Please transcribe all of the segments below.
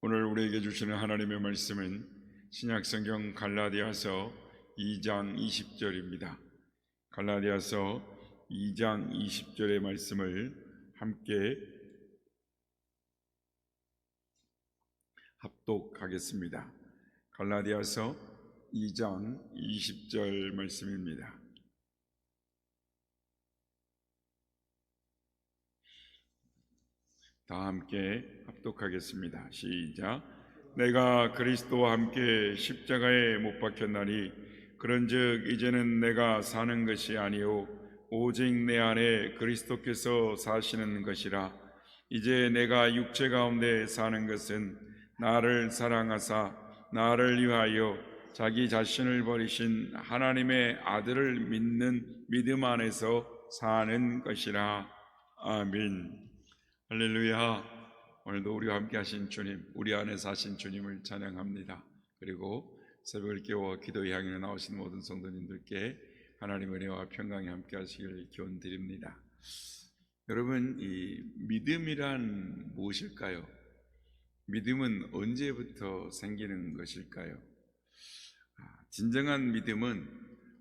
오늘 우리에게 주시는 하나님의 말씀은 신약성경 갈라디아서 2장 20절입니다. 갈라디아서 2장 20절의 말씀을 함께 합독하겠습니다. 갈라디아서 2장 20절 말씀입니다. 다 함께 합독하겠습니다. 시작. 내가 그리스도와 함께 십자가에 못 박혔나니 그런즉 이제는 내가 사는 것이 아니요 오직 내 안에 그리스도께서 사시는 것이라. 이제 내가 육체 가운데 사는 것은 나를 사랑하사 나를 위하여 자기 자신을 버리신 하나님의 아들을 믿는 믿음 안에서 사는 것이라. 아멘. 할렐루야. 오늘도 우리와 함께 하신 주님, 우리 안에 사신 주님을 찬양합니다. 그리고 새벽을 깨워 기도의 향연에 나오신 모든 성도님들께 하나님의 은혜와 평강이 함께 하시길 기원드립니다. 여러분, 이 믿음이란 무엇일까요? 믿음은 언제부터 생기는 것일까요? 진정한 믿음은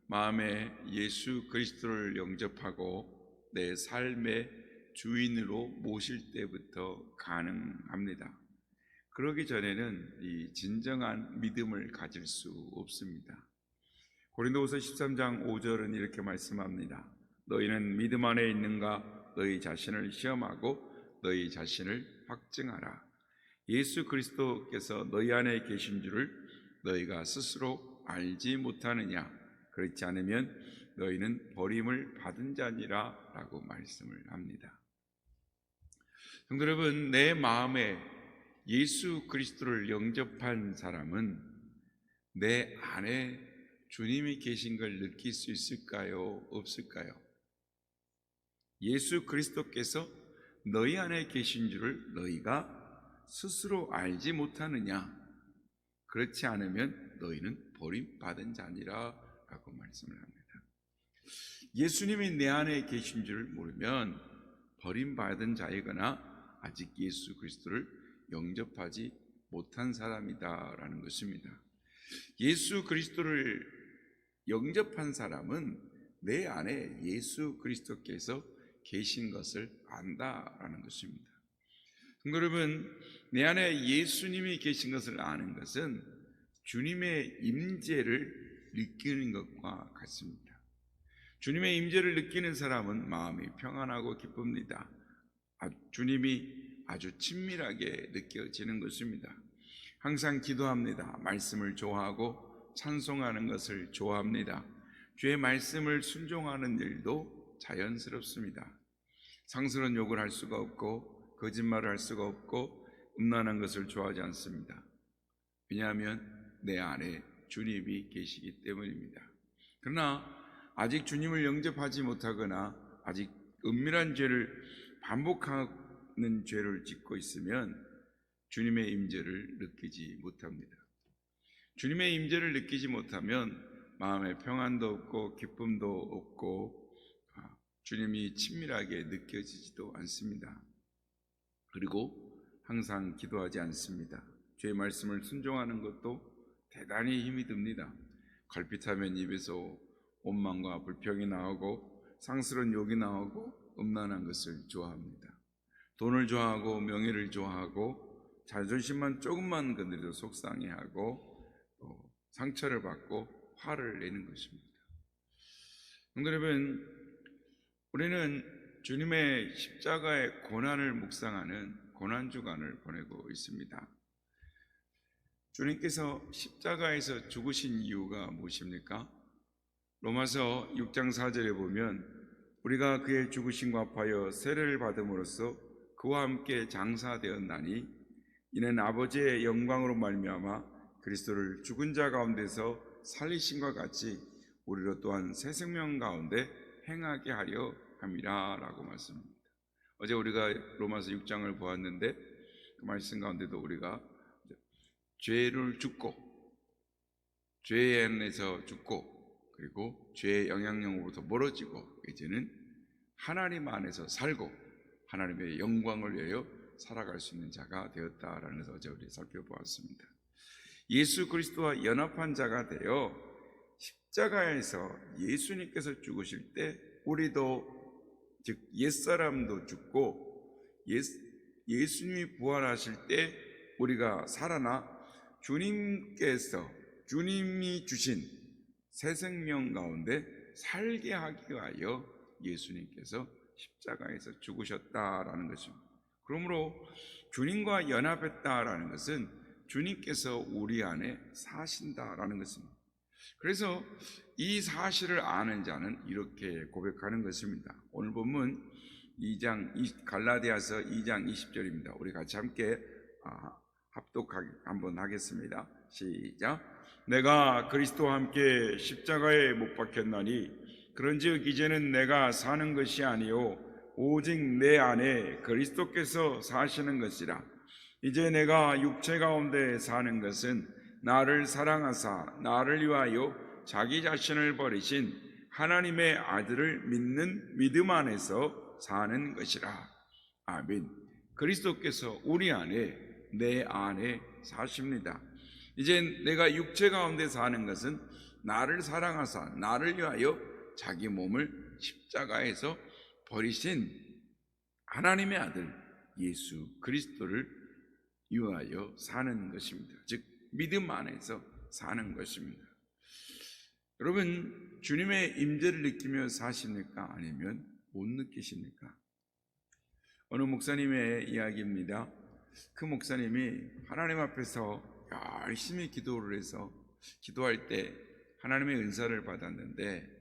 마음에 예수 그리스도를 영접하고 내 삶의 주인으로 모실 때부터 가능합니다. 그러기 전에는 이 진정한 믿음을 가질 수 없습니다. 고린도후서 13장 5절은 이렇게 말씀합니다. 너희는 믿음 안에 있는가? 너희 자신을 시험하고 너희 자신을 확증하라. 예수 그리스도께서 너희 안에 계신 줄을 너희가 스스로 알지 못하느냐? 그렇지 않으면 너희는 버림을 받은 자니라 라고 말씀을 합니다. 성도 여러분, 내 마음에 예수 그리스도를 영접한 사람은 내 안에 주님이 계신 걸 느낄 수 있을까요? 없을까요? 예수 그리스도께서 너희 안에 계신 줄을 너희가 스스로 알지 못하느냐? 그렇지 않으면 너희는 버림받은 자니라 라고 말씀을 합니다. 예수님이 내 안에 계신 줄 모르면 버림받은 자이거나 아직 예수 그리스도를 영접하지 못한 사람이다라는 것입니다. 예수 그리스도를 영접한 사람은 내 안에 예수 그리스도께서 계신 것을 안다라는 것입니다. 여러분, 내 안에 예수님이 계신 것을 아는 것은 주님의 임재를 느끼는 것과 같습니다. 주님의 임재를 느끼는 사람은 마음이 평안하고 기쁩니다. 주님이 아주 친밀하게 느껴지는 것입니다. 항상 기도합니다. 말씀을 좋아하고 찬송하는 것을 좋아합니다. 주의 말씀을 순종하는 일도 자연스럽습니다. 상스러운 욕을 할 수가 없고 거짓말을 할 수가 없고 음란한 것을 좋아하지 않습니다. 왜냐하면 내 안에 주님이 계시기 때문입니다. 그러나 아직 주님을 영접하지 못하거나 아직 은밀한 죄를 반복하는 죄를 짓고 있으면 주님의 임재를 느끼지 못합니다. 주님의 임재를 느끼지 못하면 마음에 평안도 없고 기쁨도 없고 주님이 친밀하게 느껴지지도 않습니다. 그리고 항상 기도하지 않습니다. 주의 말씀을 순종하는 것도 대단히 힘이 듭니다. 걸핏하면 입에서 원망과 불평이 나오고 상스러운 욕이 나오고 음란한 것을 좋아합니다. 돈을 좋아하고 명예를 좋아하고 자존심만 조금만 건드려도 속상해하고 상처를 받고 화를 내는 것입니다. 여러분, 우리는 주님의 십자가의 고난을 묵상하는 고난주간을 보내고 있습니다. 주님께서 십자가에서 죽으신 이유가 무엇입니까? 로마서 6장 4절에 보면 우리가 그의 죽으심과 합하여 세례를 받음으로써 그와 함께 장사되었나니 이는 아버지의 영광으로 말미암아 그리스도를 죽은 자 가운데서 살리심과 같이 우리로 또한 새 생명 가운데 행하게 하려 함이라 라고 말씀합니다. 어제 우리가 로마서 6장을 보았는데 그 말씀 가운데도 우리가 죄를 죽고 죄 안에서 죽고 그리고 죄의 영향력으로부터 멀어지고 이제는 하나님 안에서 살고 하나님의 영광을 위하여 살아갈 수 있는 자가 되었다라는 것을 어제 우리 살펴보았습니다. 예수 그리스도와 연합한 자가 되어 십자가에서 예수님께서 죽으실 때 우리도, 즉 옛사람도 죽고 예수님이 부활하실 때 우리가 살아나 주님이 주신 새 생명 가운데 살게 하기 위하여 예수님께서 십자가에서 죽으셨다라는 것입니다. 그러므로 주님과 연합했다라는 것은 주님께서 우리 안에 사신다라는 것입니다. 그래서 이 사실을 아는 자는 이렇게 고백하는 것입니다. 오늘 본문 갈라디아서 2장 20절입니다. 우리 같이 함께 합독하게 한번 하겠습니다. 시작. 내가 그리스도와 함께 십자가에 못 박혔나니 그런즉 이제는 내가 사는 것이 아니요 오직 내 안에 그리스도께서 사시는 것이라. 이제 내가 육체 가운데 사는 것은 나를 사랑하사 나를 위하여 자기 자신을 버리신 하나님의 아들을 믿는 믿음 안에서 사는 것이라. 아멘. 그리스도께서 우리 안에, 내 안에 사십니다. 이제 내가 육체 가운데 사는 것은 나를 사랑하사 나를 위하여 자기 몸을 십자가에서 버리신 하나님의 아들 예수 그리스도를 위하여 사는 것입니다. 즉 믿음 안에서 사는 것입니다. 여러분, 주님의 임재를 느끼며 사십니까? 아니면 못 느끼십니까? 어느 목사님의 이야기입니다. 그 목사님이 하나님 앞에서 열심히 기도를 해서 기도할 때 하나님의 은사를 받았는데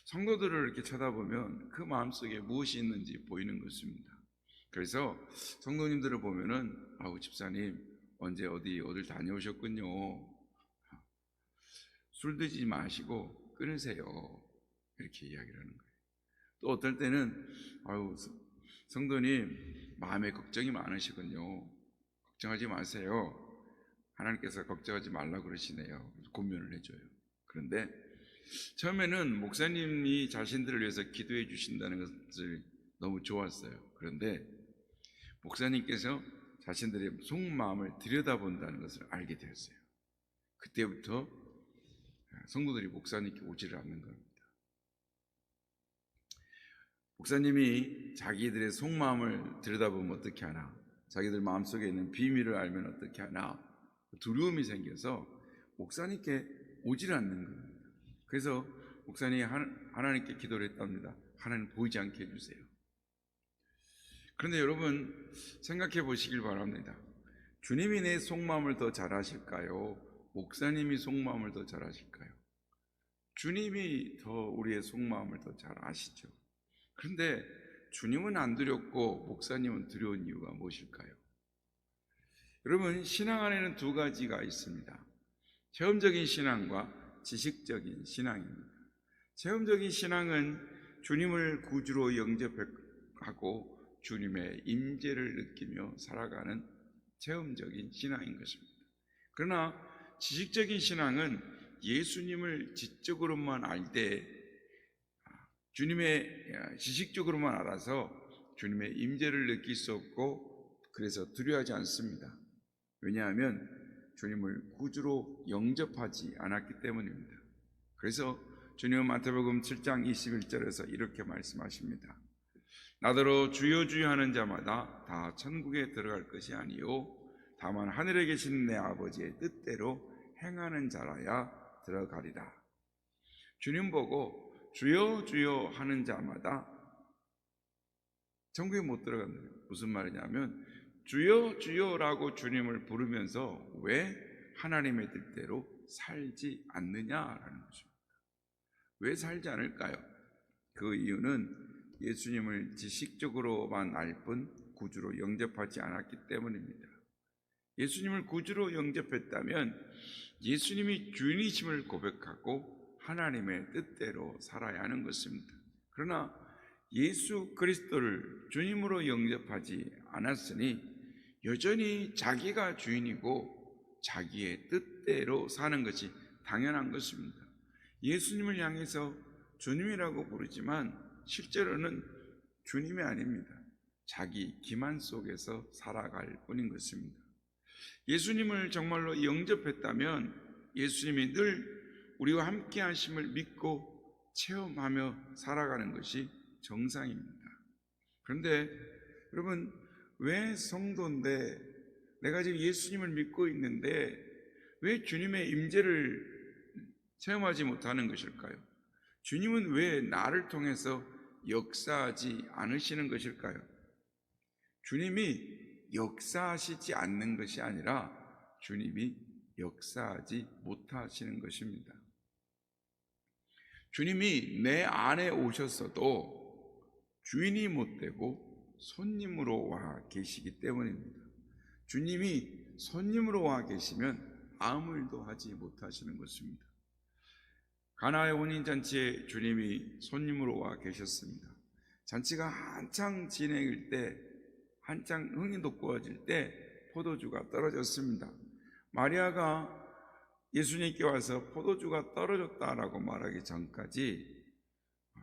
성도들을 이렇게 쳐다보면 그 마음속에 무엇이 있는지 보이는 것입니다. 그래서 성도님들을 보면은 집사님 언제 어딜 다녀오셨군요. 술 드시지 마시고 끊으세요. 이렇게 이야기를 하는 거예요. 또 어떨 때는 성도님 마음에 걱정이 많으시군요. 걱정하지 마세요. 하나님께서 걱정하지 말라고 그러시네요. 권면을 해줘요. 그런데 처음에는 목사님이 자신들을 위해서 기도해 주신다는 것을 너무 좋았어요. 그런데 목사님께서 자신들의 속마음을 들여다본다는 것을 알게 되었어요. 그때부터 성도들이 목사님께 오지를 않는 겁니다. 목사님이 자기들의 속마음을 들여다보면 어떻게 하나, 자기들 마음속에 있는 비밀을 알면 어떻게 하나 두려움이 생겨서 목사님께 오지를 않는 겁니다. 그래서 목사님이 하나님께 기도를 했답니다. 하나님 보이지 않게 해주세요. 그런데 여러분 생각해 보시길 바랍니다. 주님이 내 속마음을 더 잘 아실까요? 목사님이 속마음을 더 잘 아실까요? 주님이 더 우리의 속마음을 더 잘 아시죠. 그런데 주님은 안 두렵고 목사님은 두려운 이유가 무엇일까요? 여러분, 신앙 안에는 두 가지가 있습니다. 체험적인 신앙과 지식적인 신앙입니다. 체험적인 신앙은 주님을 구주로 영접하고 주님의 임재를 느끼며 살아가는 체험적인 신앙인 것입니다. 그러나 지식적인 신앙은 예수님을 지적으로만 알 때 지식적으로만 알아서 주님의 임재를 느낄 수 없고 그래서 두려워하지 않습니다. 왜냐하면 주님을 구주로 영접하지 않았기 때문입니다. 그래서 주님은 마태복음 7장 21절에서 이렇게 말씀하십니다. 나더러 주여 주여 하는 자마다 다 천국에 들어갈 것이 아니요 다만 하늘에 계신 내 아버지의 뜻대로 행하는 자라야 들어가리라. 주님 보고 주여 주여 하는 자마다 천국에 못 들어간다. 무슨 말이냐면 주여 주여라고 주님을 부르면서 왜 하나님의 뜻대로 살지 않느냐라는 것입니다. 왜 살지 않을까요? 그 이유는 예수님을 지식적으로만 알 뿐 구주로 영접하지 않았기 때문입니다. 예수님을 구주로 영접했다면 예수님이 주인이심을 고백하고 하나님의 뜻대로 살아야 하는 것입니다. 그러나 예수 그리스도를 주님으로 영접하지 않았으니 여전히 자기가 주인이고 자기의 뜻대로 사는 것이 당연한 것입니다. 예수님을 향해서 주님이라고 부르지만 실제로는 주님이 아닙니다. 자기 기만 속에서 살아갈 뿐인 것입니다. 예수님을 정말로 영접했다면 예수님이 늘 우리와 함께 하심을 믿고 체험하며 살아가는 것이 정상입니다. 그런데 여러분, 왜 성도인데 내가 지금 예수님을 믿고 있는데 왜 주님의 임재를 체험하지 못하는 것일까요? 주님은 왜 나를 통해서 역사하지 않으시는 것일까요? 주님이 역사하시지 않는 것이 아니라 주님이 역사하지 못하시는 것입니다. 주님이 내 안에 오셨어도 주인이 못 되고 손님으로 와 계시기 때문입니다. 주님이 손님으로 와 계시면 아무 일도 하지 못하시는 것입니다. 가나의 혼인잔치에 주님이 손님으로 와 계셨습니다. 잔치가 한창 진행일 때, 한창 흥이 돋구어질 때 포도주가 떨어졌습니다. 마리아가 예수님께 와서 포도주가 떨어졌다라고 말하기 전까지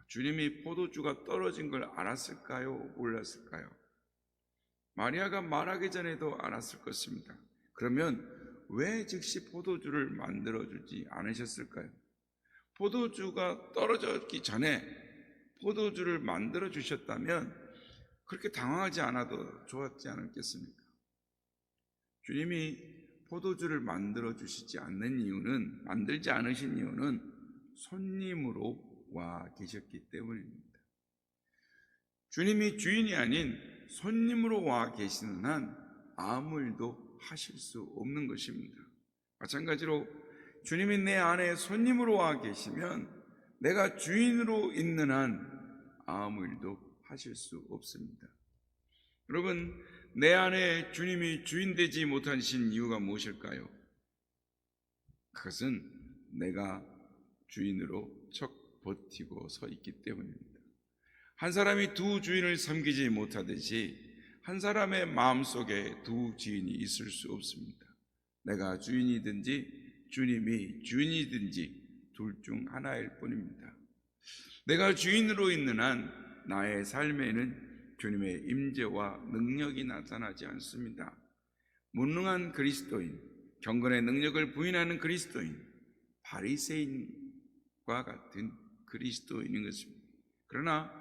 주님이 포도주가 떨어진 걸 알았을까요? 몰랐을까요? 마리아가 말하기 전에도 알았을 것입니다. 그러면 왜 즉시 포도주를 만들어주지 않으셨을까요? 포도주가 떨어졌기 전에 포도주를 만들어주셨다면 그렇게 당황하지 않아도 좋았지 않았겠습니까? 주님이 포도주를 만들지 않으신 이유는 손님으로 와 계셨기 때문입니다. 주님이 주인이 아닌 손님으로 와 계시는 한 아무 일도 하실 수 없는 것입니다. 마찬가지로 주님이 내 안에 손님으로 와 계시면 내가 주인으로 있는 한 아무 일도 하실 수 없습니다. 여러분, 내 안에 주님이 주인 되지 못하신 이유가 무엇일까요? 그것은 내가 주인으로 척 버티고 서 있기 때문입니다. 한 사람이 두 주인을 섬기지 못하듯이 한 사람의 마음속에 두 주인이 있을 수 없습니다. 내가 주인이든지 주님이 주인이든지 둘 중 하나일 뿐입니다. 내가 주인으로 있는 한 나의 삶에는 주님의 임재와 능력이 나타나지 않습니다. 무능한 그리스도인, 경건의 능력을 부인하는 그리스도인, 바리새인과 같은 그리스도인인 것입니다. 그러나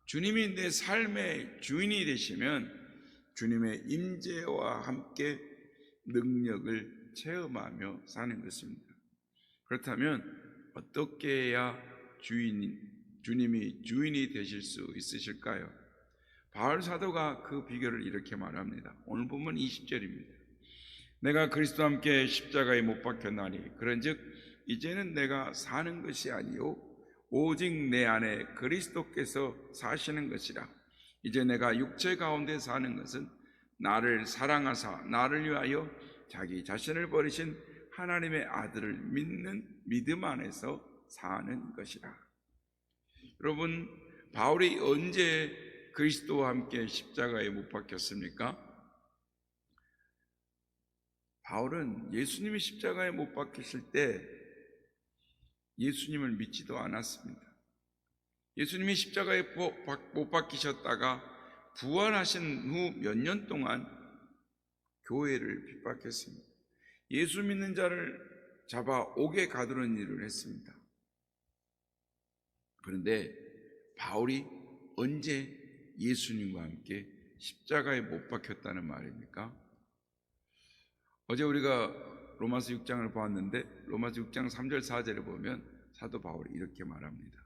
주님이 내 삶의 주인이 되시면 주님의 임재와 함께 능력을 체험하며 사는 것입니다. 그렇다면 어떻게 해야 주님이 주인이 되실 수 있으실까요? 바울 사도가 그 비결을 이렇게 말합니다. 오늘 본문 20절입니다. 내가 그리스도와 함께 십자가에 못 박혔나니 그런즉 이제는 내가 사는 것이 아니요 오직 내 안에 그리스도께서 사시는 것이라. 이제 내가 육체 가운데 사는 것은 나를 사랑하사 나를 위하여 자기 자신을 버리신 하나님의 아들을 믿는 믿음 안에서 사는 것이라. 여러분, 바울이 언제 그리스도와 함께 십자가에 못 박혔습니까? 바울은 예수님이 십자가에 못 박히실 때 예수님을 믿지도 않았습니다. 예수님이 십자가에 못 박히셨다가 부활하신 후 몇 년 동안 교회를 핍박했습니다. 예수 믿는 자를 잡아 옥에 가두는 일을 했습니다. 그런데 바울이 언제 예수님과 함께 십자가에 못 박혔다는 말입니까? 어제 우리가 로마서 6장을 보았는데 로마서 6장 3절 4절에 보면 사도 바울이 이렇게 말합니다.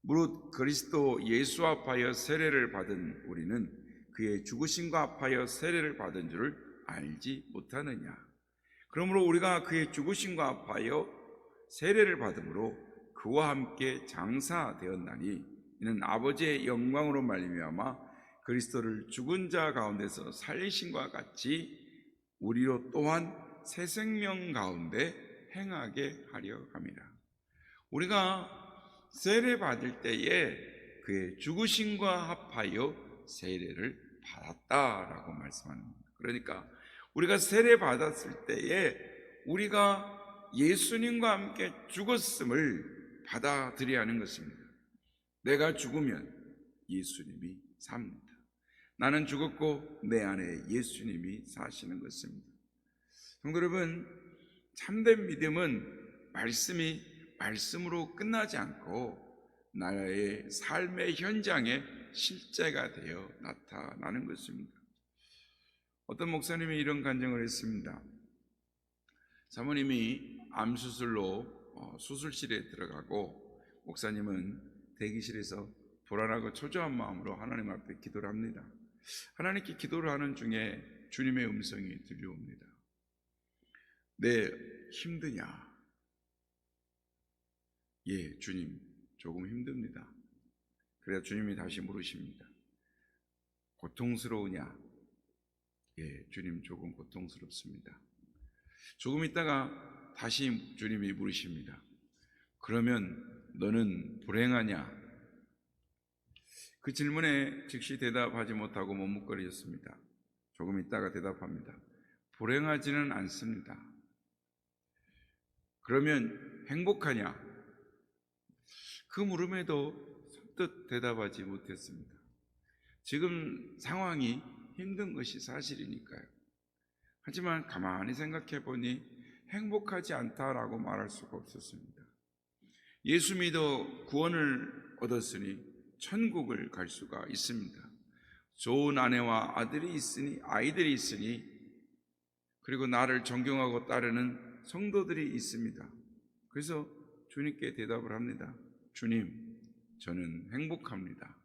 무릇 그리스도 예수 합하여 세례를 받은 우리는 그의 죽으심과 합하여 세례를 받은 줄을 알지 못하느냐. 그러므로 우리가 그의 죽으심과 합하여 세례를 받음으로 그와 함께 장사되었나니 이는 아버지의 영광으로 말미암아 그리스도를 죽은 자 가운데서 살리심과 같이 우리로 또한 새 생명 가운데 행하게 하려 함이라. 우리가 세례 받을 때에 그의 죽으심과 합하여 세례를 받았다라고 말씀합니다. 그러니까 우리가 세례 받았을 때에 우리가 예수님과 함께 죽었음을 받아들여야 하는 것입니다. 내가 죽으면 예수님이 삽니다. 나는 죽었고 내 안에 예수님이 사시는 것입니다. 성도 여러분, 참된 믿음은 말씀이 말씀으로 끝나지 않고 나의 삶의 현장에 실제가 되어 나타나는 것입니다. 어떤 목사님이 이런 간증을 했습니다. 사모님이 암수술로 수술실에 들어가고 목사님은 대기실에서 불안하고 초조한 마음으로 하나님 앞에 기도를 합니다. 하나님께 기도를 하는 중에 주님의 음성이 들려옵니다. 네, 힘드냐? 예, 주님, 조금 힘듭니다. 그래야 주님이 다시 물으십니다. 고통스러우냐? 예, 주님, 조금 고통스럽습니다. 조금 있다가 다시 주님이 물으십니다. 그러면 너는 불행하냐? 그 질문에 즉시 대답하지 못하고 머뭇거리셨습니다. 조금 있다가 대답합니다. 불행하지는 않습니다. 그러면 행복하냐? 그 물음에도 선뜻 대답하지 못했습니다. 지금 상황이 힘든 것이 사실이니까요. 하지만 가만히 생각해 보니 행복하지 않다라고 말할 수가 없었습니다. 예수 믿어 구원을 얻었으니 천국을 갈 수가 있습니다. 좋은 아내와 아이들이 있으니 그리고 나를 존경하고 따르는 성도들이 있습니다. 그래서 주님께 대답을 합니다. 주님, 저는 행복합니다.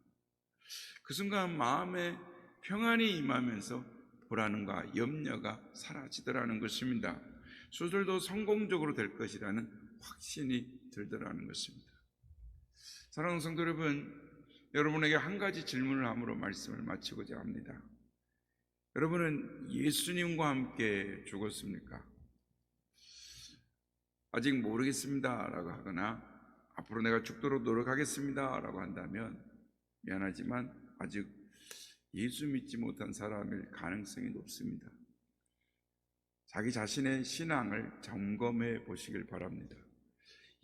그 순간 마음에 평안이 임하면서 불안과 염려가 사라지더라는 것입니다. 수술도 성공적으로 될 것이라는 확신이 들더라는 것입니다. 사랑하는 성도 여러분, 여러분에게 한 가지 질문을 함으로 말씀을 마치고자 합니다. 여러분은 예수님과 함께 죽었습니까? 아직 모르겠습니다 라고 하거나 앞으로 내가 죽도록 노력하겠습니다 라고 한다면 미안하지만 아직 예수 믿지 못한 사람일 가능성이 높습니다. 자기 자신의 신앙을 점검해 보시길 바랍니다.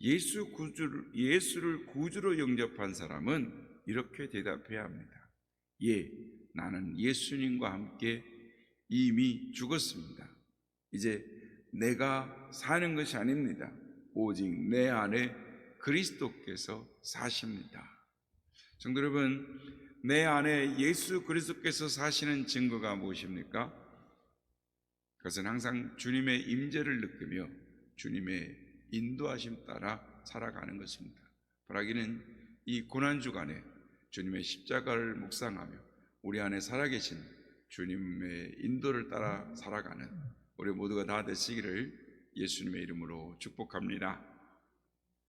예수를 구주로 영접한 사람은 이렇게 대답해야 합니다. 예, 나는 예수님과 함께 이미 죽었습니다. 이제 내가 사는 것이 아닙니다. 오직 내 안에 그리스도께서 사십니다. 성도 여러분, 내 안에 예수 그리스도께서 사시는 증거가 무엇입니까? 그것은 항상 주님의 임재를 느끼며 주님의 인도하심 따라 살아가는 것입니다. 바라기는 이 고난주간에 주님의 십자가를 묵상하며 우리 안에 살아계신 주님의 인도를 따라 살아가는 우리 모두가 다 되시기를 예수님의 이름으로 축복합니다.